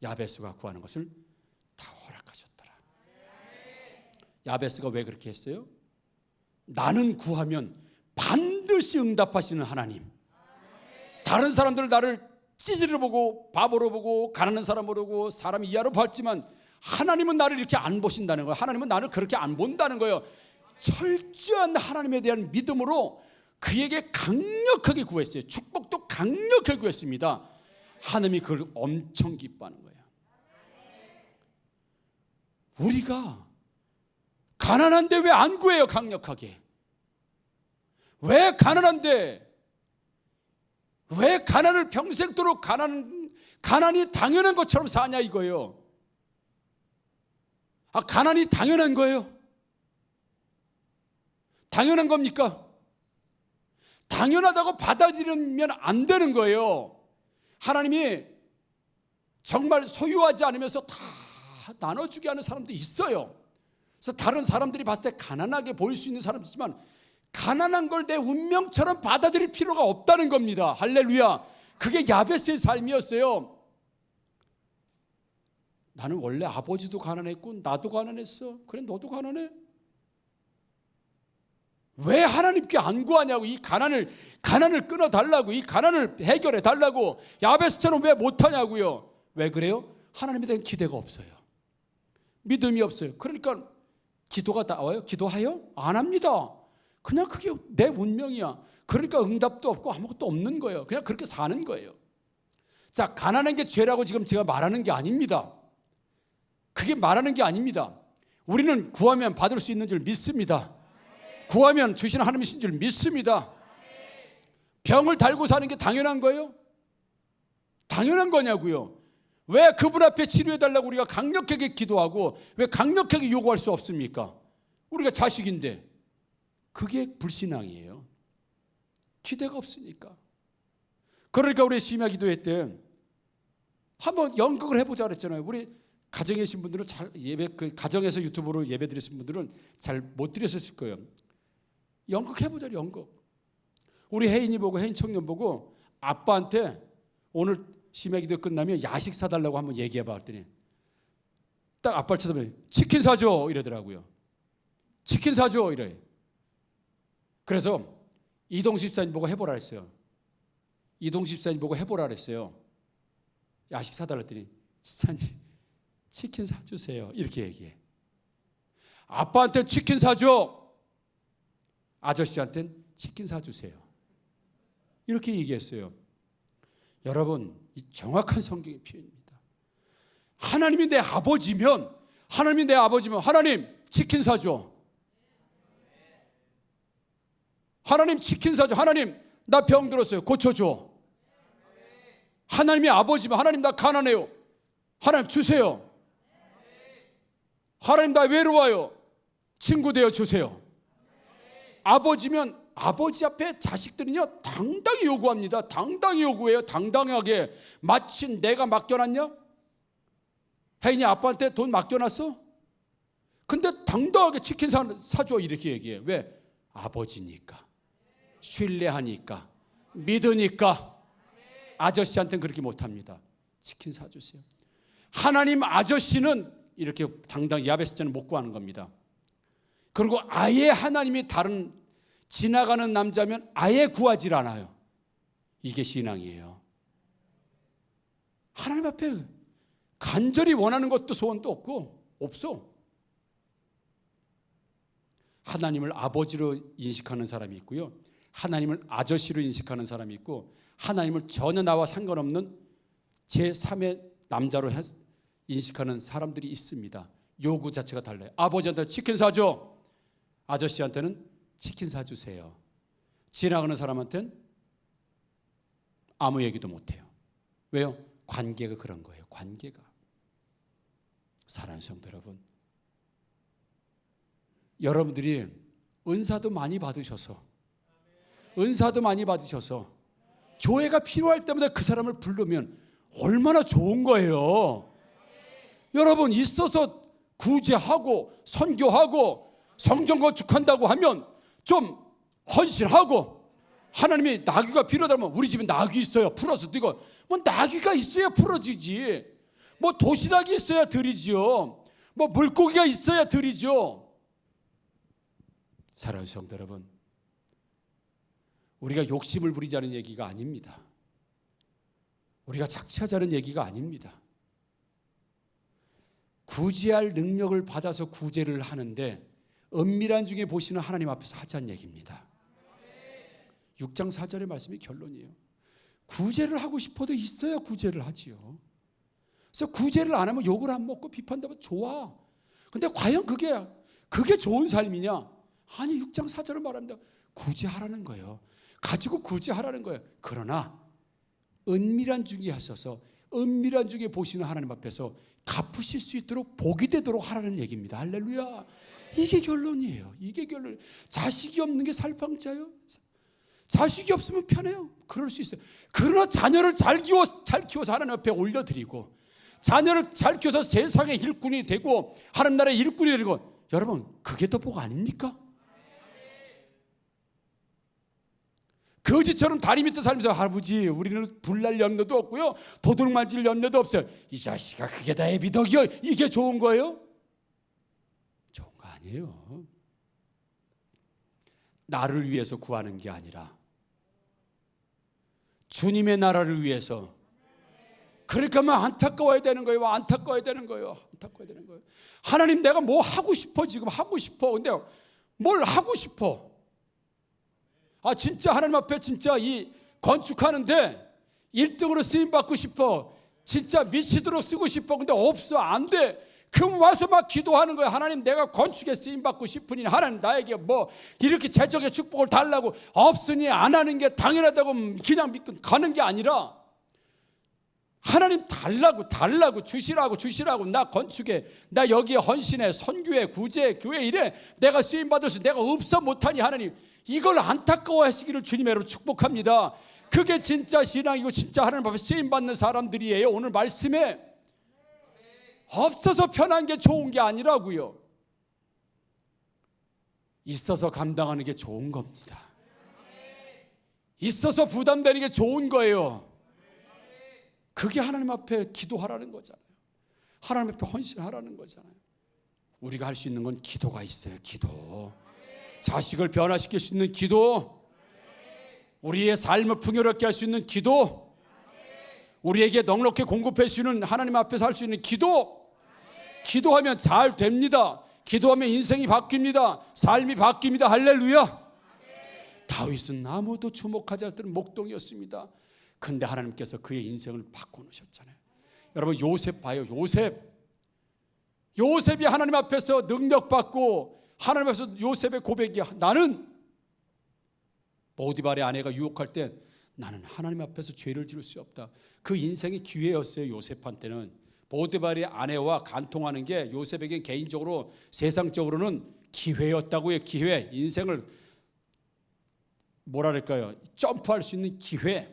야베스가 구하는 것을 다 허락하셨더라. 야베스가 왜 그렇게 했어요? 나는 구하면 반드시 응답하시는 하나님. 다른 사람들 나를 찌질로 보고 바보로 보고 가난한 사람으로 보고 사람 이하로 봤지만 하나님은 나를 이렇게 안 보신다는 거예요. 하나님은 나를 그렇게 안 본다는 거예요. 철저한 하나님에 대한 믿음으로 그에게 강력하게 구했어요. 축복도 강력하게 구했습니다. 하나님이 그걸 엄청 기뻐하는 거예요. 우리가 가난한데 왜 안 구해요? 강력하게. 왜 가난한데 왜 가난을 평생도록 가난이 당연한 것처럼 사냐 이거예요. 가난이 당연한 거예요? 당연한 겁니까? 당연하다고 받아들이면 안 되는 거예요. 하나님이 정말 소유하지 않으면서 다 나눠주게 하는 사람도 있어요. 그래서 다른 사람들이 봤을 때 가난하게 보일 수 있는 사람도 있지만 가난한 걸 내 운명처럼 받아들일 필요가 없다는 겁니다. 할렐루야. 그게 야베스의 삶이었어요. 나는 원래 아버지도 가난했고 나도 가난했어. 그래 너도 가난해? 왜 하나님께 안 구하냐고. 이 가난을 끊어달라고, 이 가난을 해결해 달라고 야베스처럼 왜 못하냐고요. 왜 그래요? 하나님에 대한 기대가 없어요. 믿음이 없어요. 그러니까 기도가 나와요? 기도하여? 안 합니다. 그냥 그게 내 운명이야. 그러니까 응답도 없고 아무것도 없는 거예요. 그냥 그렇게 사는 거예요. 자, 가난한 게 죄라고 지금 제가 말하는 게 아닙니다. 그게 말하는 게 아닙니다. 우리는 구하면 받을 수 있는 줄 믿습니다. 구하면 주시는 하나님이신 줄 믿습니다. 병을 달고 사는 게 당연한 거예요? 당연한 거냐고요. 왜 그분 앞에 치료해달라고 우리가 강력하게 기도하고 왜 강력하게 요구할 수 없습니까? 우리가 자식인데. 그게 불신앙이에요. 기대가 없으니까. 그러니까 우리 심야 기도회 때 한번 연극을 해보자 그랬잖아요. 우리 가정에 계신 분들은 잘 가정에서 유튜브로 예배 드리신 분들은 잘 못 드렸을 거예요. 연극 해보자. 연극. 우리 혜인이 보고 혜인 청년 보고 아빠한테 오늘 심야 기도 끝나면 야식 사달라고 한번 얘기해봐 했더니 딱 아빠를 쳐다보면 치킨 사줘 이러더라고요. 치킨 사줘 이래. 그래서 이동수 집사님 보고 해보라 그랬어요. 이동수 집사님 보고 해보라 그랬어요. 야식 사달라 했더니 집사님 치킨 사주세요 이렇게 얘기해. 아빠한테 치킨 사줘. 아저씨한테는 치킨 사주세요. 이렇게 얘기했어요. 여러분, 이 정확한 성경의 표현입니다. 하나님이 내 아버지면 하나님 치킨 사줘. 하나님 치킨 사줘. 하나님 나 병 들었어요. 고쳐줘. 하나님이 아버지면 하나님 나 가난해요. 하나님 주세요. 하나님 나 외로워요. 친구 되어 주세요. 아버지면 아버지 앞에 자식들은요 당당히 요구합니다. 당당히 요구해요. 당당하게. 마치 내가 맡겨놨냐? 혜인이 아빠한테 돈 맡겨놨어? 근데 당당하게 치킨 사줘 이렇게 얘기해. 왜? 아버지니까. 신뢰하니까. 믿으니까. 아저씨한테는 그렇게 못합니다. 치킨 사주세요. 하나님 아저씨는 이렇게 당당히 야베스처럼 못 구하는 겁니다. 그리고 아예 하나님이 다른 지나가는 남자면 아예 구하질 않아요. 이게 신앙이에요. 하나님 앞에 간절히 원하는 것도 소원도 없어. 하나님을 아버지로 인식하는 사람이 있고요. 하나님을 아저씨로 인식하는 사람이 있고 하나님을 전혀 나와 상관없는 제3의 남자로 인식하는 사람들이 있습니다. 요구 자체가 달라요. 아버지한테 치킨 사줘. 아저씨한테는 치킨 사주세요. 지나가는 사람한테는 아무 얘기도 못해요. 왜요? 관계가 그런 거예요. 관계가. 사랑하는 성도 여러분, 여러분들이 은사도 많이 받으셔서 교회가 필요할 때마다 그 사람을 부르면 얼마나 좋은 거예요. 여러분 있어서 구제하고 선교하고 성전 건축한다고 하면 좀 헌신하고 하나님이 나귀가 필요하다면 우리 집에 나귀 있어요. 풀어서 이거 뭐 나귀가 있어야 풀어지지. 뭐 도시락이 있어야 드리지요. 뭐 물고기가 있어야 드리죠. 사랑하는 성도 여러분, 우리가 욕심을 부리자는 얘기가 아닙니다. 우리가 착취하자는 얘기가 아닙니다. 구제할 능력을 받아서 구제를 하는데 은밀한 중에 보시는 하나님 앞에서 하자는 얘기입니다. 6장 4절의 말씀이 결론이에요. 구제를 하고 싶어도 있어야 구제를 하지요. 그래서 구제를 안 하면 욕을 안 먹고 비판하면 좋아. 근데 과연 그게 좋은 삶이냐? 아니, 6장 4절을 말합니다. 구제하라는 거예요. 가지고 구제하라는 거예요. 그러나 은밀한 중에 하셔서 은밀한 중에 보시는 하나님 앞에서 갚으실 수 있도록 복이 되도록 하라는 얘기입니다. 할렐루야. 이게 결론이에요. 이게 결론. 자식이 없는 게 살팡자요. 자식이 없으면 편해요. 그럴 수 있어요. 그러나 자녀를 잘 키워서 하나님 앞에 올려드리고, 자녀를 잘 키워서 세상의 일꾼이 되고 하나님 나라의 일꾼이 되고, 여러분, 그게 더 복 아닙니까? 거지처럼 다리 밑에 살면서 아버지 우리는 불날 염려도 없고요, 도둑 맞을 염려도 없어요. 이 자식아, 그게 다 애비덕이요. 이게 좋은 거예요? 좋은 거 아니에요. 나를 위해서 구하는 게 아니라 주님의 나라를 위해서. 그러니까 안타까워야 되는 거예요. 안타까워야 되는 거예요. 안타까워야 되는 거예요. 하나님, 내가 뭐 하고 싶어. 지금 하고 싶어. 근데 뭘 하고 싶어? 진짜 하나님 앞에 진짜 이 건축하는데 1등으로 쓰임 받고 싶어. 진짜 미치도록 쓰고 싶어. 근데 없어. 안 돼. 그럼 와서 막 기도하는 거예요. 하나님, 내가 건축에 쓰임 받고 싶으니 하나님 나에게 뭐 이렇게 재정의 축복을 달라고. 없으니 안 하는 게 당연하다고 그냥 믿고 가는 게 아니라, 하나님 달라고 주시라고. 나 건축에, 나 여기에 헌신해, 선교회, 구제, 교회 이래 내가 쓰임 받아서 내가 없어 못하니 하나님, 이걸 안타까워 하시기를 주님의 이름으로 축복합니다. 그게 진짜 신앙이고 진짜 하나님 앞에 쓰임 받는 사람들이에요. 오늘 말씀에 없어서 편한 게 좋은 게 아니라고요. 있어서 감당하는 게 좋은 겁니다. 있어서 부담되는 게 좋은 거예요. 그게 하나님 앞에 기도하라는 거잖아요. 하나님 앞에 헌신하라는 거잖아요. 우리가 할 수 있는 건 기도가 있어요. 기도. 자식을 변화시킬 수 있는 기도, 우리의 삶을 풍요롭게 할 수 있는 기도, 우리에게 넉넉히 공급해 주시는 하나님 앞에서 할 수 있는 기도. 기도하면 잘 됩니다. 기도하면 인생이 바뀝니다. 삶이 바뀝니다. 할렐루야. 다윗은 아무도 주목하지 않던 목동이었습니다. 근데 하나님께서 그의 인생을 바꿔놓으셨잖아요. 여러분, 요셉 봐요. 요셉이 하나님 앞에서 능력받고 하나님 앞에서 요셉의 고백이, 나는 보디발의 아내가 유혹할 때 나는 하나님 앞에서 죄를 지을 수 없다. 그 인생의 기회였어요. 요셉한테는 보디발의 아내와 간통하는 게 요셉에게 개인적으로, 세상적으로는 기회였다고요. 기회. 인생을 뭐랄까요, 점프할 수 있는 기회.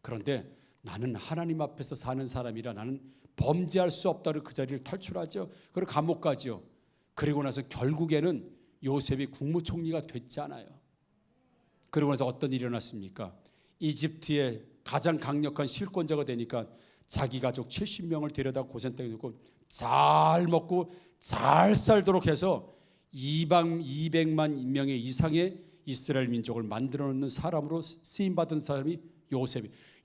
그런데 나는 하나님 앞에서 사는 사람이라 나는 범죄할 수 없다고 그 자리를 탈출하죠. 그리고 감옥 가죠. 그리고 나서 결국에는 요셉이 국무총리가 됐잖아요. 그리고 나서 어떤 일이 일어났습니까? 이집트의 가장 강력한 실권자가 되니까 자기 가족 70명을 데려다 고센땅에 두고 잘 먹고 잘 살도록 해서 200만 명의 이상의 이스라엘 민족을 만들어 놓는 사람으로 쓰임받은 사람이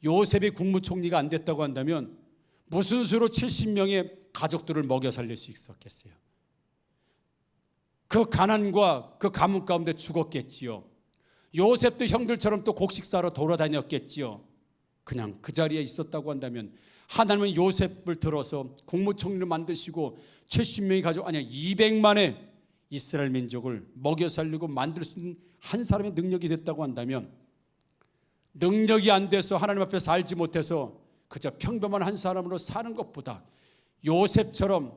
요셉이 국무총리가 안 됐다고 한다면 무슨 수로 70명의 가족들을 먹여 살릴 수 있었겠어요? 그 가난과 그 가뭄 가운데 죽었겠지요. 요셉도 형들처럼 또 곡식 사러 돌아다녔겠지요. 그냥 그 자리에 있었다고 한다면 하나님은 요셉을 들어서 국무총리를 만드시고 70명의 가족, 아니야 200만의 이스라엘 민족을 먹여 살리고 만들 수 있는 한 사람의 능력이 됐다고 한다면, 능력이 안 돼서 하나님 앞에 살지 못해서 그저 평범한 한 사람으로 사는 것보다 요셉처럼,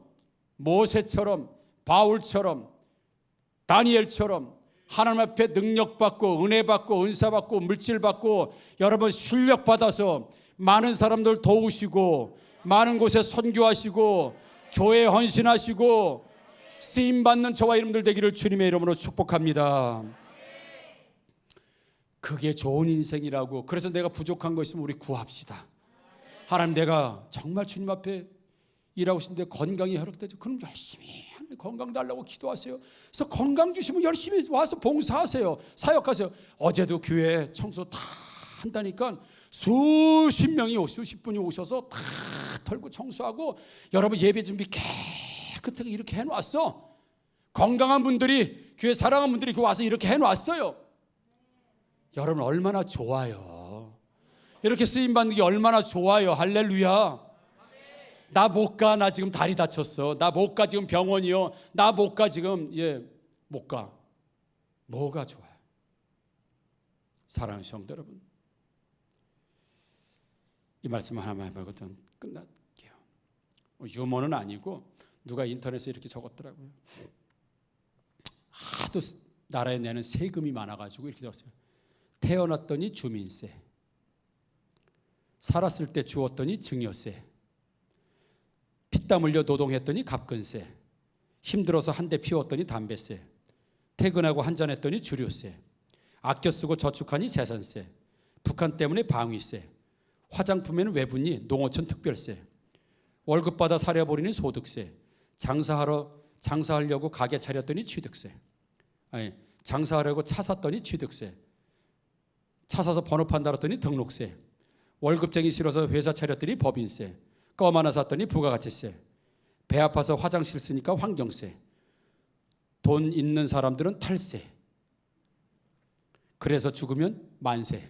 모세처럼, 바울처럼, 다니엘처럼 하나님 앞에 능력받고 은혜받고 은사받고 물질받고 여러분 실력받아서 많은 사람들 도우시고 많은 곳에 선교하시고 교회에 헌신하시고 쓰임받는 저와 여러분들 되기를 주님의 이름으로 축복합니다. 그게 좋은 인생이라고. 그래서 내가 부족한 거 있으면 우리 구합시다. 하나님, 내가 정말 주님 앞에 일하고 싶은데 건강이 허락되죠. 그럼 열심히 하는 건강 달라고 기도하세요. 그래서 건강 주시면 열심히 와서 봉사하세요. 사역하세요. 어제도 교회 청소 다 한다니까 수십 분이 오셔서 다 털고 청소하고 여러분 예배 준비 깨끗하게 이렇게 해놨어. 건강한 분들이, 교회 사랑하는 분들이 와서 이렇게 해놨어요. 여러분 얼마나 좋아요. 이렇게 쓰임받는 게 얼마나 좋아요. 할렐루야. 나 못 가. 나 지금 다리 다쳤어. 나 못 가. 지금 병원이요. 나 못 가. 지금 못 가. 뭐가 좋아요? 사랑하는 성도 여러분, 이 말씀 하나만 해보고도 끝날게요. 유머는 아니고 누가 인터넷에 이렇게 적었더라고요. 하도 나라에 내는 세금이 많아가지고 이렇게 적었어요. 태어났더니 주민세, 살았을 때 주었더니 증여세, 피땀 흘려 노동했더니 갑근세, 힘들어서 한 대 피웠더니 담배세, 퇴근하고 한잔했더니 주류세, 아껴 쓰고 저축하니 재산세, 북한 때문에 방위세, 화장품에는 외분이 농어촌 특별세, 월급 받아 사려버리니 소득세, 장사하려고 가게 차렸더니 취득세, 장사하려고 차 샀더니 취득세, 차 사서 번호판 달았더니 등록세, 월급쟁이 싫어서 회사 차렸더니 법인세, 껌 하나 샀더니 부가가치세, 배 아파서 화장실 쓰니까 환경세, 돈 있는 사람들은 탈세, 그래서 죽으면 만세.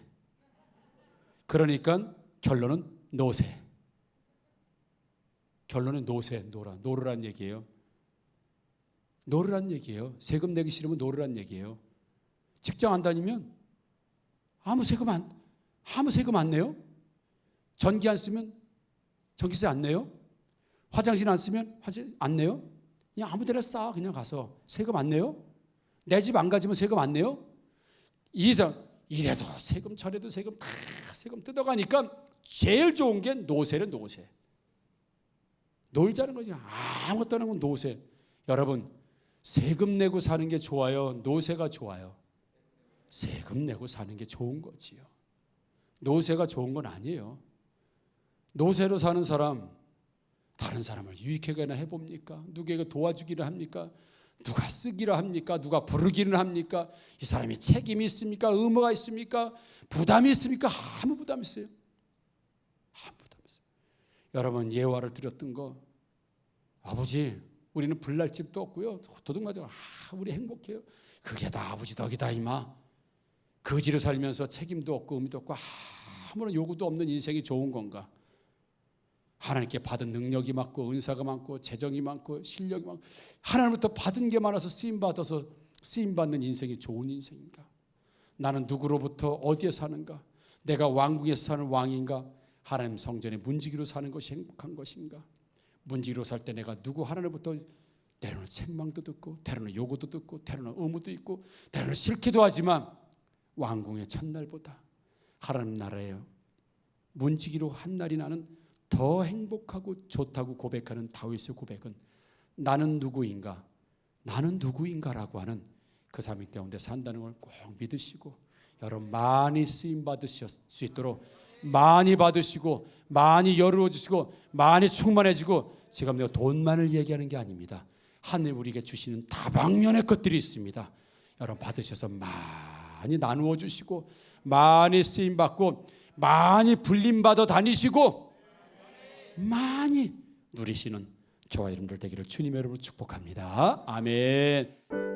그러니까 결론은 노세. 결론은 노세, 노르란 얘기예요. 노르란 얘기예요. 세금 내기 싫으면 노르란 얘기예요. 직장 안 다니면 아무 세금 안 내요? 전기 안 쓰면 전기세 안 내요? 화장실 안 쓰면 화장실 안 내요? 그냥 아무 데나 싸. 그냥 가서 세금 안 내요? 내 집 안 가지면 세금 안 내요? 이래도 세금 저래도 세금 다 세금 뜯어가니까 제일 좋은 게 노세는 노세. 놀자는 거죠. 아무것도 안 하고 노세. 여러분 세금 내고 사는 게 좋아요? 노세가 좋아요? 세금 내고 사는 게 좋은 거지요. 노세가 좋은 건 아니에요. 노세로 사는 사람 다른 사람을 유익하게나 해봅니까? 누구에게 도와주기를 합니까? 누가 쓰기를 합니까? 누가 부르기를 합니까? 이 사람이 책임이 있습니까? 의무가 있습니까? 부담이 있습니까? 아무 부담 있어요. 아무 부담 있어요. 여러분 예화를 드렸던 거, 아버지 우리는 불날 집도 없고요, 도둑 맞아 우리 행복해요. 그게 다 아버지 덕이다 이마. 거지로 살면서 책임도 없고 의미도 없고 아무런 요구도 없는 인생이 좋은 건가? 하나님께 받은 능력이 많고 은사가 많고 재정이 많고 실력이 많고 하나님부터 받은 게 많아서 쓰임받아서 쓰임받는 인생이 좋은 인생인가? 나는 누구로부터 어디에 사는가? 내가 왕궁에서 사는 왕인가? 하나님 성전에 문지기로 사는 것이 행복한 것인가? 문지기로 살 때 내가 누구 하나님부터 때로는 책망도 듣고 때로는 요구도 듣고 때로는 의무도 있고 때로는 싫기도 하지만 왕궁의 첫날보다 하나님 나라에 문지기로 한 날이 나는 더 행복하고 좋다고 고백하는 다윗의 고백은 나는 누구인가? 나는 누구인가라고 하는 그 삶 가운데 산다는 걸 꼭 믿으시고 여러분 많이 쓰임 받으실 수 있도록 많이 받으시고 많이 열어 주시고 많이 충만해지고 지금 내가 돈만을 얘기하는 게 아닙니다. 하늘 우리에게 주시는 다방면의 것들이 있습니다. 여러분 받으셔서 많이 나누어 주시고 많이 쓰임 받고 많이 불림 받아 다니시고 많이 누리시는 저와 여러분들 되기를 주님의 이름으로 축복합니다. 아멘.